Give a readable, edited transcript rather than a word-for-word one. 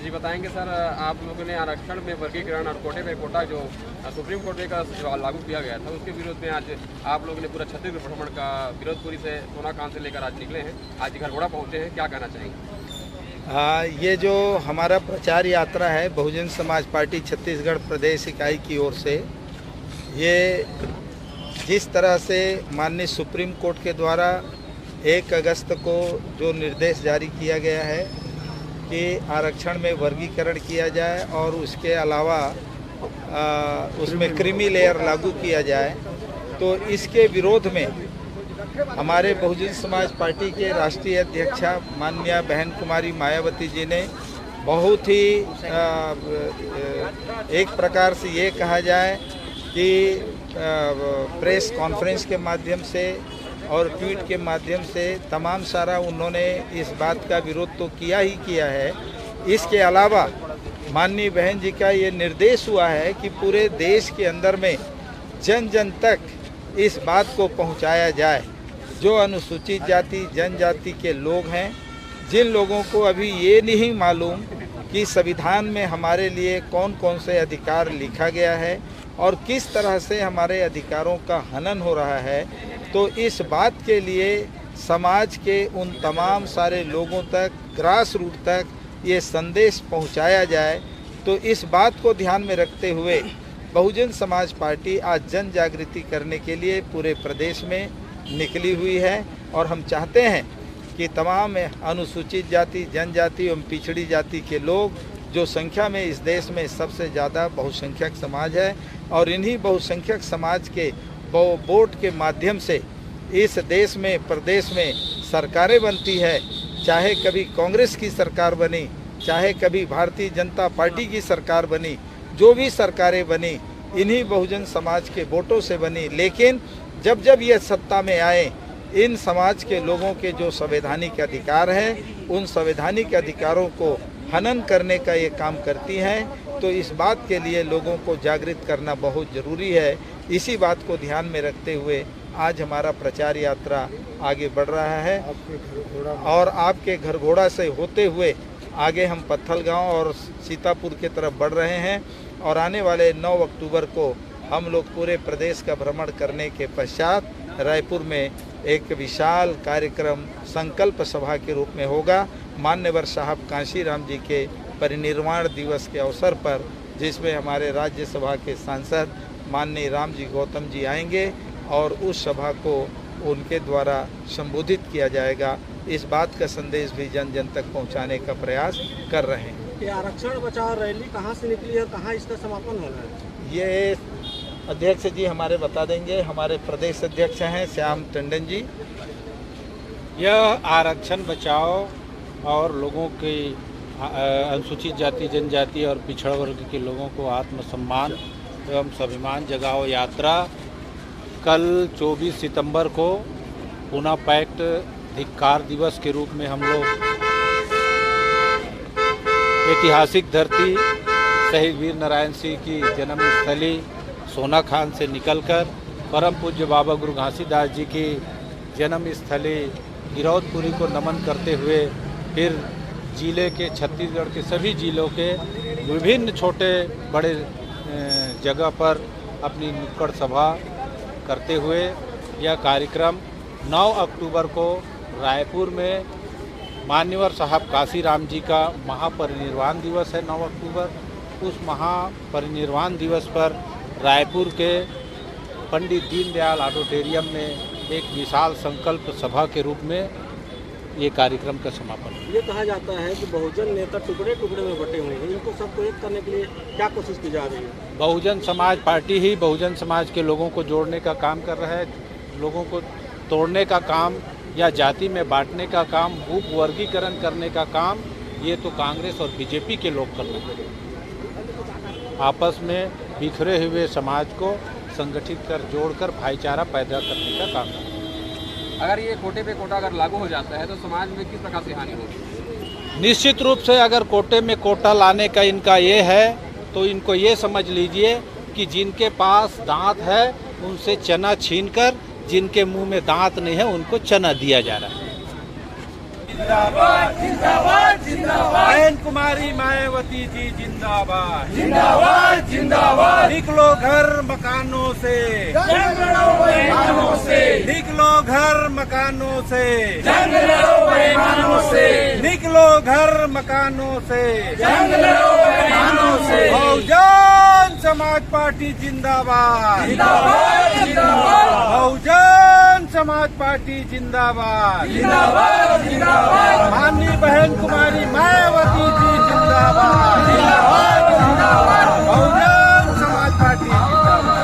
जी बताएंगे सर, आप लोगों ने आरक्षण में वर्गीकरण और कोटे पे कोटा जो सुप्रीम कोर्ट का लागू किया गया था उसके विरोध में आज आप लोगों ने पूरा छत्तीसगढ़ भ्रमण का विरोधपुरी से सोनाखान से लेकर आज निकले हैं, आज घरघोड़ा पहुंचे हैं, क्या कहना चाहेंगे? ये जो हमारा प्रचार यात्रा है बहुजन समाज पार्टी छत्तीसगढ़ प्रदेश इकाई की ओर से, ये जिस तरह से माननीय सुप्रीम कोर्ट के द्वारा 1 अगस्त को जो निर्देश जारी किया गया है कि आरक्षण में वर्गीकरण किया जाए और उसके अलावा उसमें क्रीमी लेयर लागू किया जाए, तो इसके विरोध में हमारे बहुजन समाज पार्टी के राष्ट्रीय अध्यक्षा माननीय बहन कुमारी मायावती जी ने बहुत ही एक प्रकार से ये कहा जाए कि प्रेस कॉन्फ्रेंस के माध्यम से और ट्वीट के माध्यम से तमाम सारा उन्होंने इस बात का विरोध तो किया ही किया है। इसके अलावा माननीय बहन जी का ये निर्देश हुआ है कि पूरे देश के अंदर में जन जन तक इस बात को पहुंचाया जाए, जो अनुसूचित जाति जनजाति के लोग हैं, जिन लोगों को अभी ये नहीं मालूम कि संविधान में हमारे लिए कौन कौन से अधिकार लिखा गया है और किस तरह से हमारे अधिकारों का हनन हो रहा है, तो इस बात के लिए समाज के उन तमाम सारे लोगों तक, ग्रास रूट तक ये संदेश पहुंचाया जाए। तो इस बात को ध्यान में रखते हुए बहुजन समाज पार्टी आज जन जागृति करने के लिए पूरे प्रदेश में निकली हुई है और हम चाहते हैं कि तमाम अनुसूचित जाति जनजाति एवं पिछड़ी जाति के लोग, जो संख्या में इस देश में सबसे ज़्यादा बहुसंख्यक समाज है, और इन्हीं बहुसंख्यक समाज के वोट के माध्यम से इस देश में प्रदेश में सरकारें बनती है, चाहे कभी कांग्रेस की सरकार बनी, चाहे कभी भारतीय जनता पार्टी की सरकार बनी, जो भी सरकारें बनी इन्हीं बहुजन समाज के वोटों से बनी। लेकिन जब जब ये सत्ता में आए, इन समाज के लोगों के जो संवैधानिक अधिकार हैं, उन संवैधानिक अधिकारों को हनन करने का ये काम करती हैं। तो इस बात के लिए लोगों को जागृत करना बहुत ज़रूरी है। इसी बात को ध्यान में रखते हुए आज हमारा प्रचार यात्रा आगे बढ़ रहा है और आपके घरघोड़ा से होते हुए आगे हम पत्थलगांव और सीतापुर की तरफ बढ़ रहे हैं और आने वाले 9 अक्टूबर को हम लोग पूरे प्रदेश का भ्रमण करने के पश्चात रायपुर में एक विशाल कार्यक्रम संकल्प सभा के रूप में होगा, मान्यवर साहब कांशीराम जी के परिनिर्वाण दिवस के अवसर पर, जिसमें हमारे राज्यसभा के सांसद माननीय राम जी गौतम जी आएंगे और उस सभा को उनके द्वारा संबोधित किया जाएगा। इस बात का संदेश भी जन जन तक पहुंचाने का प्रयास कर रहे हैं। ये आरक्षण बचाओ रैली कहाँ से निकली है, कहाँ इसका समापन होना है? ये अध्यक्ष जी हमारे बता देंगे। हमारे प्रदेश अध्यक्ष हैं श्याम टंडन जी। यह आरक्षण बचाओ और लोगों की अनुसूचित जाति जनजाति और पिछड़ा वर्ग के लोगों को आत्मसम्मान एवं स्वाभिमान जगाओ यात्रा कल 24 सितंबर को पुनः पैक्ट धिक्कार दिवस के रूप में हम लोग ऐतिहासिक धरती शहीद वीर नारायण सिंह की जन्मस्थली सोनाखान से निकलकर परम पूज्य बाबा गुरु घासीदास जी की जन्मस्थली गिरौदपुरी को नमन करते हुए फिर जिले के छत्तीसगढ़ के सभी जिलों के विभिन्न छोटे बड़े जगह पर अपनी नुक्कड़ सभा करते हुए यह कार्यक्रम 9 अक्टूबर को रायपुर में मान्यवर साहब कांशीराम जी का महापरिनिर्वाण दिवस है 9 अक्टूबर। उस महापरिनिर्वाण दिवस पर रायपुर के पंडित दीनदयाल ऑडिटोरियम में एक विशाल संकल्प सभा के रूप में ये कार्यक्रम का समापन। ये कहा जाता है कि बहुजन नेता टुकड़े टुकड़े में बटे हुए हैं, इनको सबको एक करने के लिए क्या कोशिश की जा रही है? बहुजन समाज पार्टी ही बहुजन समाज के लोगों को जोड़ने का काम कर रहा है। लोगों को तोड़ने का काम या जाति में बांटने का काम, उप वर्गीकरण करने का काम, ये तो कांग्रेस और बीजेपी के लोग कर रहे हैं। आपस में बिखरे हुए समाज को संगठित कर जोड़कर भाईचारा पैदा करने का काम है। अगर ये कोटे पे कोटा अगर लागू हो जाता है तो समाज में किस प्रकार से हानि होगी? निश्चित रूप से अगर कोटे में कोटा लाने का इनका ये है तो इनको ये समझ लीजिए कि जिनके पास दांत है उनसे चना छीनकर जिनके मुंह में दांत नहीं है उनको चना दिया जा रहा है। जिंदाबाद जिंदाबाद जिंदाबाद बहन कुमारी मायावती जी जिंदाबाद जिंदाबाद जिंदाबाद। निकलो घर मकानों से, जंग लड़ो बेईमानों से। निकलो घर मकानों से, जंग लड़ो बेईमानों से। निकलो घर मकानों से, जंग लड़ो बेईमानों से। बहुजन समाज पार्टी जिंदाबाद जिंदाबाद जिंदाबाद। बहुजन समाज पार्टी जिंदाबाद जिंदाबाद जिंदाबाद। माननीय बहन कुमारी मायावती जी जिंदाबाद जिंदाबाद जिंदाबाद। बहुजन समाज पार्टी जिंदाबाद।